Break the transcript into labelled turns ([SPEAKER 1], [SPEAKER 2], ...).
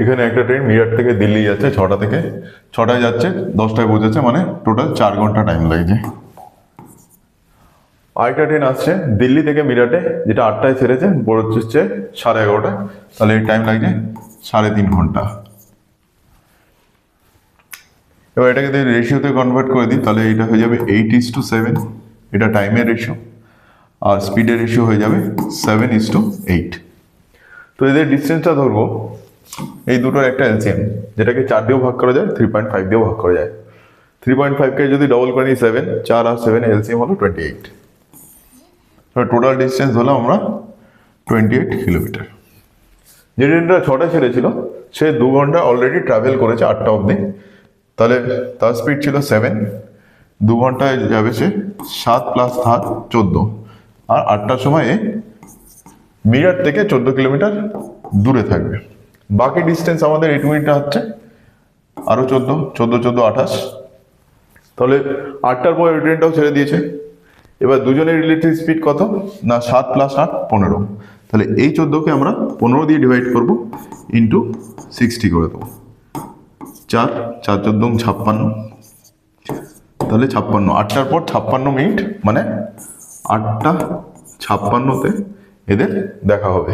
[SPEAKER 1] এখানে একটা ট্রেন মিরাট থেকে দিল্লি যাচ্ছে 6টা থেকে, 6টায় যাচ্ছে 10টায় পৌঁছেছে, মানে টোটাল 4 ঘন্টা টাইম লাগছে। আরেকটা ট্রেন আসছে দিল্লি থেকে মিরাটে, যেটা 8টায় ছেড়েছে, পৌঁছচ্ছে 11:30টায়, তাহলে এই টাইম লাগছে 3.5 ঘন্টা। এবার এটাকে যদি রেশিওতে কনভার্ট করে দিই তাহলে এটা হয়ে যাবে 8:7, এটা টাইমের রেশিও, আর স্পিডের রেশিও হয়ে যাবে 7:8। তো এদের ডিস্টেন্সটা ধরবো এই দুটোর একটা এলসিএম, যেটাকে 4 দিয়েও ভাগ করা যায়, 3.5 দিয়েও ভাগ করা যায়। 3.5কে যদি ডবল করে নিই 7, 4 আর 7 এলসিএম হলো 28। টোটাল ডিস্টেন্স হলো আমরা 28 কিলোমিটার। যে ট্রেনটা 6টায় ছেড়েছিল সে 2 ঘন্টা অলরেডি ট্রাভেল করেছে 8টা অবধি, তাহলে তার স্পিড ছিল 7, 2 ঘন্টায় যাবে সে 7 + 7 14, আর 8টার সময় মিরাট থেকে 14 কিলোমিটার দূরে থাকবে। বাকি ডিস্টেন্স আমাদের 8 মিনিটটা হচ্ছে আরও 14, 14, 14, 28। তাহলে 8টার পর ওই ট্রেনটাও ছেড়ে দিয়েছে। এবার দুজনের রিলেটিভ স্পিড কত না 7 + 8 15। তাহলে এই 14কে আমরা 15 দিয়ে ডিভাইড করবো, ইন্টু 60 করে দেবো। 4 4 14 56, তাহলে 56। 8টার পর 56 মিনিট, মানে 8টা 56তে এদের দেখা হবে।